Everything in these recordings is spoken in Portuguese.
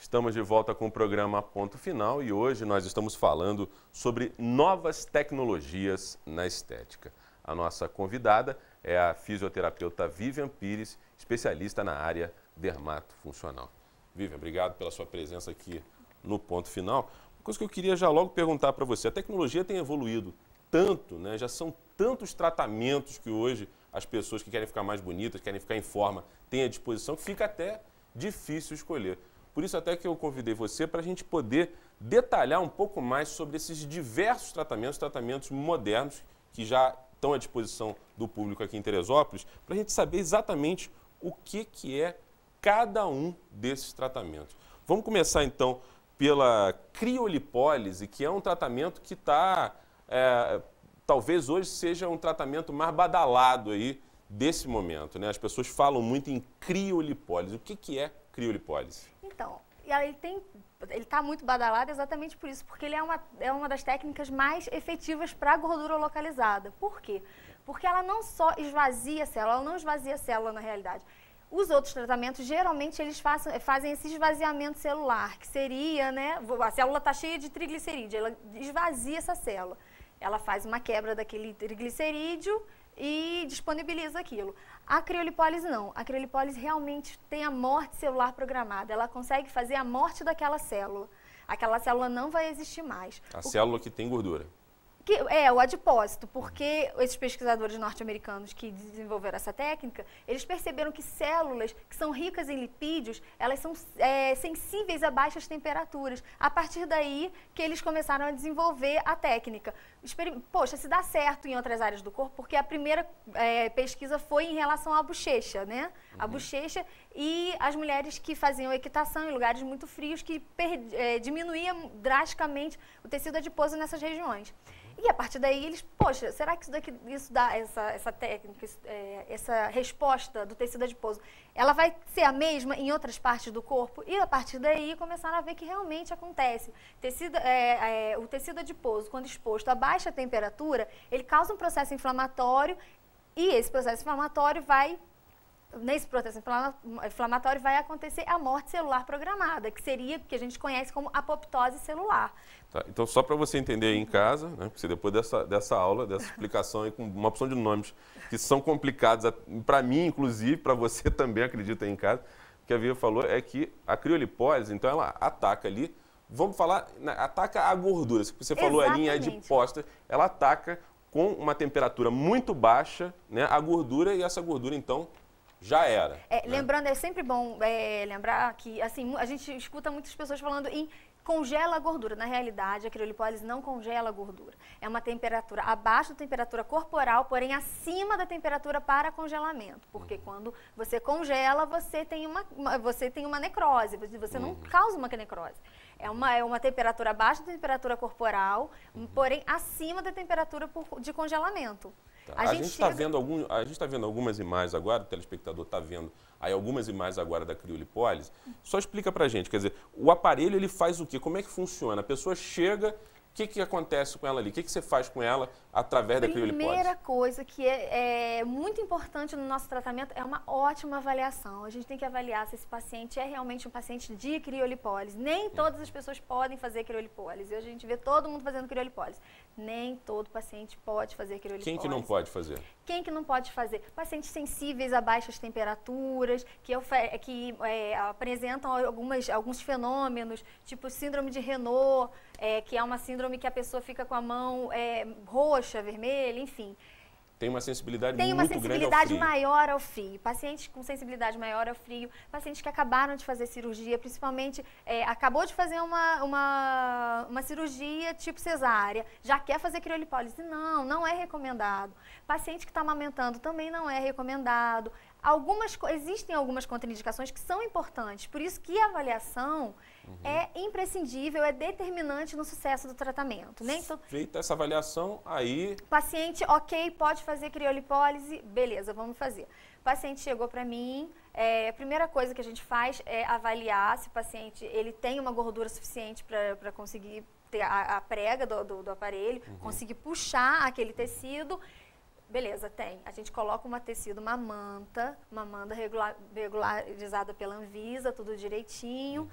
Estamos de volta com o programa Ponto Final e hoje nós estamos falando sobre novas tecnologias na estética. A nossa convidada é a fisioterapeuta Vivian Pires, especialista na área dermatofuncional. Vivian, obrigado pela sua presença aqui no Ponto Final. Uma coisa que eu queria já logo perguntar para você, a tecnologia tem evoluído tanto, né? Já são tantos tratamentos que hoje as pessoas que querem ficar mais bonitas, querem ficar em forma, têm à disposição, que fica até difícil escolher. Por isso até que eu convidei você para a gente poder detalhar um pouco mais sobre esses diversos tratamentos modernos que já estão à disposição do público aqui em Teresópolis, para a gente saber exatamente o que é cada um desses tratamentos. Vamos começar então pela criolipólise, que é um tratamento que está, talvez hoje seja um tratamento mais badalado aí desse momento, né? As pessoas falam muito em criolipólise. O que é criolipólise? Então, ele está muito badalado exatamente por isso, porque ele é uma das técnicas mais efetivas para a gordura localizada. Por quê? Porque ela não só esvazia a célula, ela não esvazia a célula na realidade. Os outros tratamentos, geralmente, eles fazem esse esvaziamento celular, que seria, né, a célula está cheia de triglicerídeo, ela esvazia essa célula. Ela faz uma quebra daquele triglicerídeo e disponibiliza aquilo. A criolipólise não. A criolipólise realmente tem a morte celular programada. Ela consegue fazer a morte daquela célula. Aquela célula não vai existir mais. A célula que tem gordura. O adipócito, porque esses pesquisadores norte-americanos que desenvolveram essa técnica, eles perceberam que células que são ricas em lipídios, elas são sensíveis a baixas temperaturas. A partir daí que eles começaram a desenvolver a técnica. Poxa, se dá certo em outras áreas do corpo, porque a primeira pesquisa foi em relação à bochecha, né? A bochecha e as mulheres que faziam equitação em lugares muito frios, que diminuía drasticamente o tecido adiposo nessas regiões. E a partir daí eles, poxa, será que isso dá essa técnica, essa resposta do tecido adiposo, ela vai ser a mesma em outras partes do corpo? E a partir daí começaram a ver que realmente acontece. O tecido adiposo, quando exposto a baixa temperatura, ele causa um processo inflamatório e esse processo inflamatório nesse processo inflamatório vai acontecer a morte celular programada, que seria o que a gente conhece como apoptose celular. Tá, então, só para você entender aí em casa, né, porque depois dessa aula, dessa explicação aí, com uma opção de nomes que são complicados, para mim, inclusive, para você também, acredita aí em casa, o que a Via falou é que a criolipólise, então, ela ataca ali, vamos falar, ataca a gordura. Você falou ali em adipócito, ela ataca com uma temperatura muito baixa, né, a gordura, e essa gordura, então, já era. Né? Lembrando, é sempre bom lembrar que assim, a gente escuta muitas pessoas falando em congela a gordura. Na realidade, a criolipólise não congela a gordura. É uma temperatura abaixo da temperatura corporal, porém acima da temperatura para congelamento. Porque quando você congela, você tem uma necrose, você não causa uma necrose. É uma temperatura abaixo da temperatura corporal, porém acima da temperatura de congelamento. A gente está vendo algumas imagens agora, o telespectador está vendo aí algumas imagens agora da criolipólise. Só explica para a gente, quer dizer, o aparelho ele faz o quê? Como é que funciona? A pessoa chega, o que acontece com ela ali? O que você faz com ela através da criolipólise? A primeira coisa que é muito importante no nosso tratamento é uma ótima avaliação. A gente tem que avaliar se esse paciente é realmente um paciente de criolipólise. Nem todas as pessoas podem fazer criolipólise. Hoje a gente vê todo mundo fazendo criolipólise. Nem todo paciente pode fazer criolipólise. Quem que não pode fazer? Quem que não pode fazer? Pacientes sensíveis a baixas temperaturas, que apresentam alguns fenômenos, tipo síndrome de Raynaud, que é uma síndrome que a pessoa fica com a mão roxa, vermelha, enfim. Tem uma sensibilidade muito grande ao frio. Tem uma sensibilidade maior ao frio. Pacientes com sensibilidade maior ao frio, pacientes que acabaram de fazer cirurgia, principalmente acabou de fazer uma cirurgia tipo cesárea, já quer fazer criolipólise. Não é recomendado. Paciente que está amamentando também não é recomendado. Existem algumas contraindicações que são importantes, por isso que a avaliação é imprescindível, é determinante no sucesso do tratamento. Feita essa avaliação, aí... Paciente, ok, pode fazer criolipólise, beleza, vamos fazer. O paciente chegou para mim, a primeira coisa que a gente faz é avaliar se o paciente ele tem uma gordura suficiente para conseguir ter a prega do aparelho, conseguir puxar aquele tecido. Beleza, tem. A gente coloca uma manta regularizada pela Anvisa, tudo direitinho.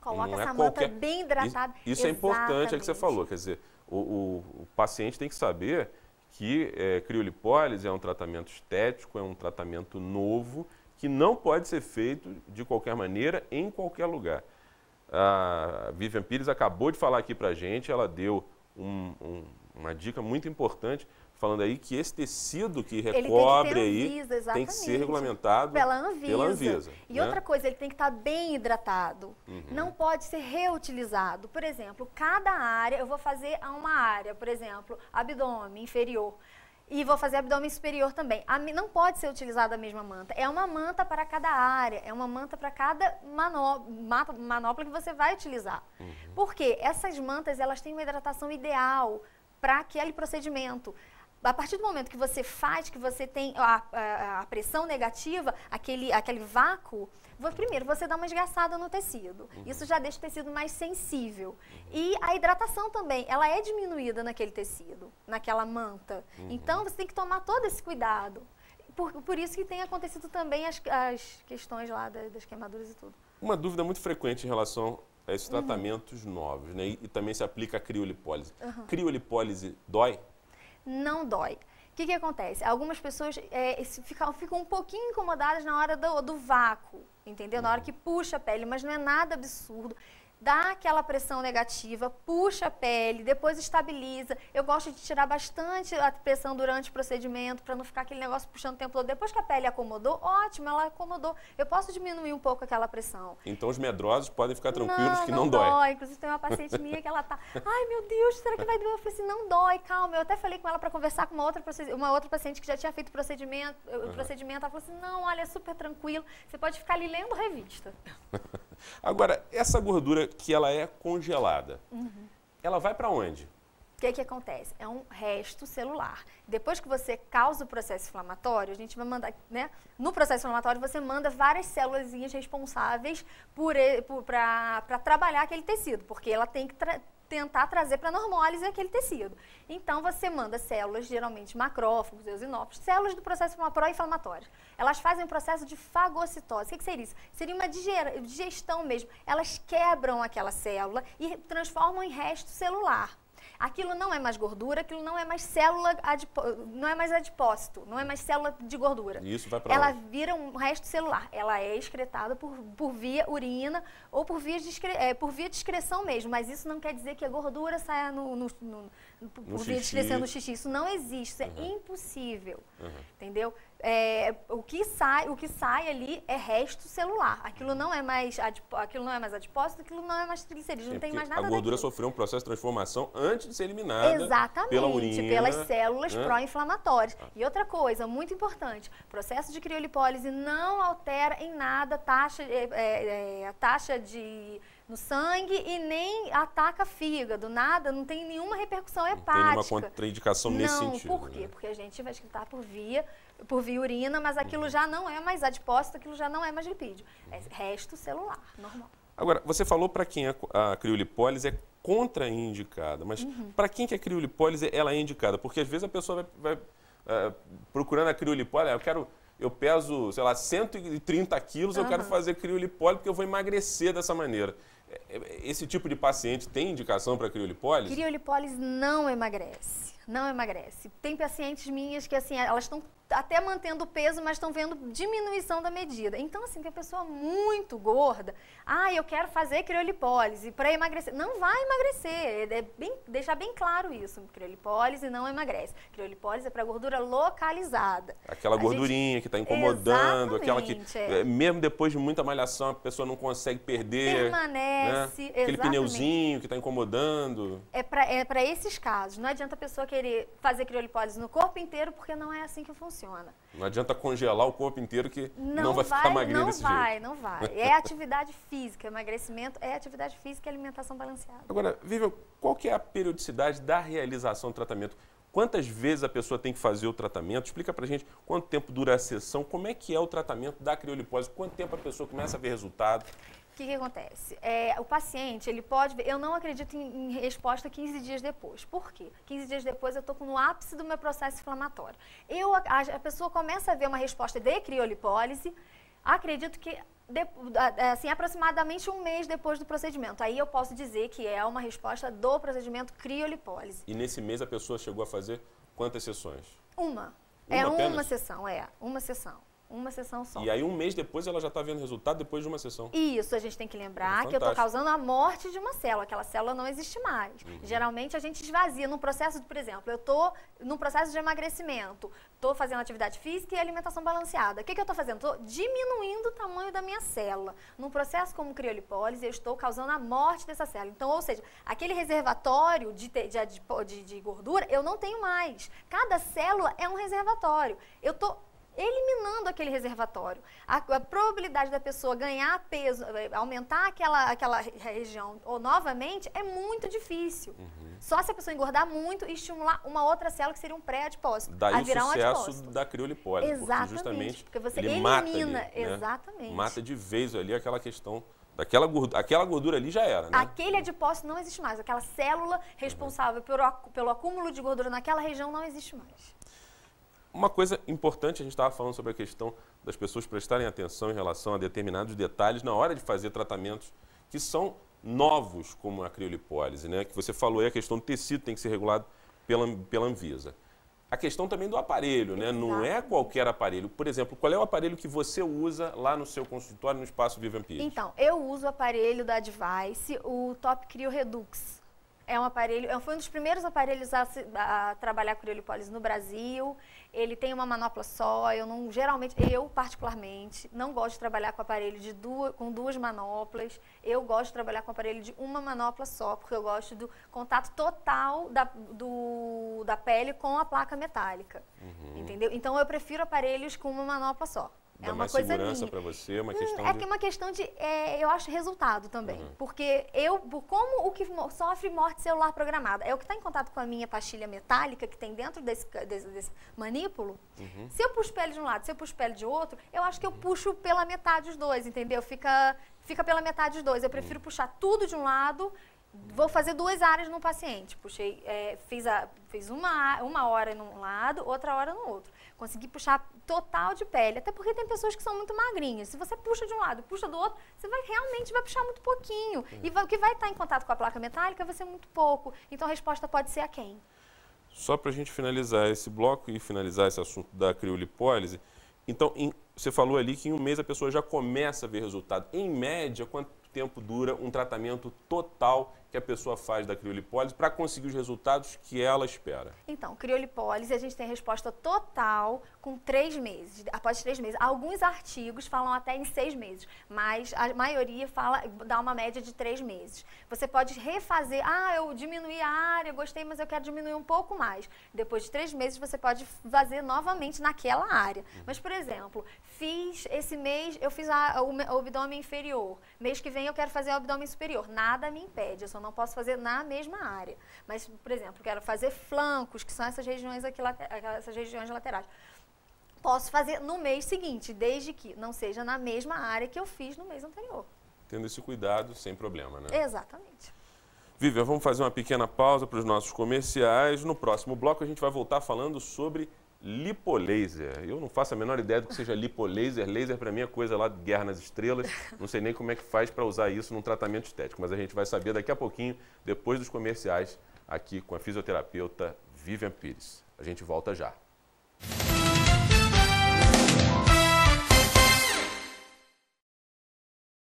coloca Não é essa manta qualquer... bem hidratada. Isso é importante, é o que você Exatamente. falou. Quer dizer, o paciente tem que saber que criolipólise é um tratamento estético, é um tratamento novo, que não pode ser feito de qualquer maneira, em qualquer lugar. A Vivian Pires acabou de falar aqui pra gente, ela deu uma dica muito importante, falando aí que esse tecido que recobre aí tem que ser regulamentado pela Anvisa. E né? outra coisa, ele tem que estar bem hidratado. Não pode ser reutilizado. Por exemplo, cada área, eu vou fazer uma área, por exemplo, abdômen inferior. E vou fazer abdômen superior também. Não pode ser utilizada a mesma manta. É uma manta para cada área, é uma manta para cada manopla que você vai utilizar. Porque essas mantas, elas têm uma hidratação ideal para aquele procedimento. A partir do momento que você faz, que você tem a pressão negativa, aquele vácuo, primeiro você dá uma esgaçada no tecido. Isso já deixa o tecido mais sensível. E a hidratação também, ela é diminuída naquele tecido, naquela manta. Então você tem que tomar todo esse cuidado. Por isso que tem acontecido também as questões lá das queimaduras e tudo. Uma dúvida muito frequente em relação a esses tratamentos novos, né? E também se aplica a criolipólise. Criolipólise dói? Não dói. O que acontece? Algumas pessoas ficam um pouquinho incomodadas na hora do vácuo, entendeu? Na hora que puxa a pele, mas não é nada absurdo. Dá aquela pressão negativa, puxa a pele, depois estabiliza. Eu gosto de tirar bastante a pressão durante o procedimento, para não ficar aquele negócio puxando o tempo todo. Depois que a pele acomodou, ótimo, ela acomodou. Eu posso diminuir um pouco aquela pressão. Então os medrosos podem ficar tranquilos que não dói. Inclusive tem uma paciente minha que ela tá, ai meu Deus, será que vai doer? Eu falei assim, não dói, calma. Eu até falei com ela para conversar com uma outra paciente que já tinha feito o procedimento. Ela falou assim, não, olha, é super tranquilo. Você pode ficar ali lendo revista. Agora, essa gordura que ela é congelada, ela vai para onde? O que acontece? É um resto celular. Depois que você causa o processo inflamatório, a gente vai mandar, né? No processo inflamatório, você manda várias células responsáveis para trabalhar aquele tecido, porque ela tem que tentar trazer para a normólise aquele tecido. Então, você manda células, geralmente macrófagos, eosinófilos, células do processo pró-inflamatório. Elas fazem um processo de fagocitose. O que seria isso? Seria uma digestão mesmo. Elas quebram aquela célula e transformam em resto celular. Aquilo não é mais gordura, aquilo não é mais célula, não é mais adipócito, não é mais célula de gordura. E isso vai para Ela onde? vira um resto celular. Ela é excretada por via urina ou por via de excreção mesmo, mas isso não quer dizer que a gordura saia por via de excreção no xixi. Isso não existe, isso é impossível, entendeu? O que sai ali é resto celular. Aquilo não é mais adipócito, aquilo não é mais triglicerídeo, não tem mais nada daquilo. A gordura sofreu um processo de transformação antes de ser eliminada pela urina. Pelas células pró-inflamatórias. E outra coisa, muito importante, o processo de criolipólise não altera em nada a taxa no sangue e nem ataca fígado, nada, não tem nenhuma repercussão hepática. Não tem nenhuma contraindicação nesse sentido. Não, por quê? Porque a gente vai excretar por via urina, mas aquilo já não é mais adipócito, aquilo já não é mais lipídio. É resto celular, normal. Agora, você falou para quem a criolipólise é contraindicada, mas para quem que a criolipólise ela é indicada? Porque às vezes a pessoa vai procurando a criolipólise, eu peso, sei lá, 130 quilos, eu quero fazer criolipólise porque eu vou emagrecer dessa maneira. Esse tipo de paciente tem indicação para criolipólise? Criolipólise não emagrece, não emagrece. Tem pacientes minhas que assim, elas estão até mantendo o peso, mas estão vendo diminuição da medida. Então, assim, que a pessoa muito gorda, eu quero fazer criolipólise para emagrecer. Não vai emagrecer, deixar bem claro isso. Criolipólise não emagrece. Criolipólise é para gordura localizada. Aquela gordurinha que está incomodando, aquela que, mesmo depois de muita malhação, a pessoa não consegue perder. Permanece, né? Aquele pneuzinho que está incomodando. É para esses casos. Não adianta a pessoa querer fazer criolipólise no corpo inteiro, porque não é assim que funciona. Não adianta congelar o corpo inteiro que não vai ficar magrinho desse jeito. Não vai. É atividade física. Emagrecimento é atividade física e alimentação balanceada. Agora, Vivian, qual que é a periodicidade da realização do tratamento? Quantas vezes a pessoa tem que fazer o tratamento? Explica pra gente quanto tempo dura a sessão, como é que é o tratamento da criolipólise, quanto tempo a pessoa começa a ver resultado? O que acontece? O paciente, ele pode ver, eu não acredito em resposta 15 dias depois. Por quê? 15 dias depois eu estou no ápice do meu processo inflamatório. A pessoa começa a ver uma resposta de criolipólise, acredito que assim, aproximadamente um mês depois do procedimento. Aí eu posso dizer que é uma resposta do procedimento criolipólise. E nesse mês a pessoa chegou a fazer quantas sessões? Uma apenas? Uma sessão. Uma sessão só. E aí um mês depois ela já está vendo resultado depois de uma sessão. Isso, a gente tem que lembrar que eu estou causando a morte de uma célula. Aquela célula não existe mais. Geralmente a gente esvazia num processo de, por exemplo, eu estou num processo de emagrecimento, estou fazendo atividade física e alimentação balanceada. O que eu estou fazendo? Estou diminuindo o tamanho da minha célula. Num processo como criolipólise, eu estou causando a morte dessa célula. Então, ou seja, aquele reservatório de gordura, eu não tenho mais. Cada célula é um reservatório. Eu estou eliminando aquele reservatório. A probabilidade da pessoa ganhar peso, aumentar aquela região ou novamente é muito difícil. Só se a pessoa engordar muito e estimular uma outra célula que seria um pré-adipócito. Daí o sucesso da criolipólise. Exatamente. Porque justamente porque você ele elimina, mata ali, né? exatamente. Mata de vez ali aquela questão daquela gordura. Aquela gordura ali já era, né? Aquele adipócito não existe mais. Aquela célula responsável pelo acúmulo de gordura naquela região não existe mais. Uma coisa importante, a gente estava falando sobre a questão das pessoas prestarem atenção em relação a determinados detalhes na hora de fazer tratamentos que são novos, como a criolipólise, né? Que você falou aí, a questão do tecido tem que ser regulado pela Anvisa. A questão também do aparelho, né? Não é qualquer aparelho. Por exemplo, qual é o aparelho que você usa lá no seu consultório, no espaço Vivian Pires? Então, eu uso o aparelho da Advice, o Top Crio Redux. É um aparelho, foi um dos primeiros aparelhos a trabalhar criolipólise no Brasil. Ele tem uma manopla só. Eu particularmente não gosto de trabalhar com aparelho com duas manoplas. Eu gosto de trabalhar com aparelho de uma manopla só, porque eu gosto do contato total da pele com a placa metálica. Entendeu? Então eu prefiro aparelhos com uma manopla só. Dá uma coisa segurança para você, uma questão de... É uma questão de, eu acho, resultado também. Porque como o que sofre morte celular programada é o que está em contato com a minha pastilha metálica que tem dentro desse manípulo, se eu puxo pele de um lado, se eu puxo pele de outro, eu acho que eu puxo pela metade os dois, entendeu? Fica pela metade os dois. Eu prefiro puxar tudo de um lado. Vou fazer 2 áreas no paciente. Fiz uma hora num lado, outra hora no outro. Consegui puxar total de pele, até porque tem pessoas que são muito magrinhas. Se você puxa de um lado e puxa do outro, você realmente vai puxar muito pouquinho. E o que vai estar em contato com a placa metálica vai ser muito pouco. Então a resposta pode ser a quem? Só para a gente finalizar esse bloco e finalizar esse assunto da criolipólise, então você falou ali que em um mês a pessoa já começa a ver resultado. Em média, quanto tempo dura um tratamento total que a pessoa faz da criolipólise para conseguir os resultados que ela espera? Então, criolipólise, a gente tem resposta total com 3 meses, após 3 meses. Alguns artigos falam até em 6 meses, mas a maioria dá uma média de 3 meses. Você pode refazer, eu diminuí a área, gostei, mas eu quero diminuir um pouco mais. Depois de 3 meses, você pode fazer novamente naquela área. Mas, por exemplo, esse mês eu fiz o abdômen inferior, mês que vem eu quero fazer o abdômen superior. Nada me impede, eu só não posso fazer na mesma área. Mas, por exemplo, quero fazer flancos, que são essas regiões aqui, essas regiões laterais. Posso fazer no mês seguinte, desde que não seja na mesma área que eu fiz no mês anterior. Tendo esse cuidado, sem problema, né? Exatamente. Vivian, vamos fazer uma pequena pausa para os nossos comerciais. No próximo bloco a gente vai voltar falando sobre lipolaser. Eu não faço a menor ideia do que seja lipolaser. Laser para mim é coisa lá de Guerra nas Estrelas. Não sei nem como é que faz para usar isso num tratamento estético, mas a gente vai saber daqui a pouquinho, depois dos comerciais, aqui com a fisioterapeuta Vivian Pires. A gente volta já.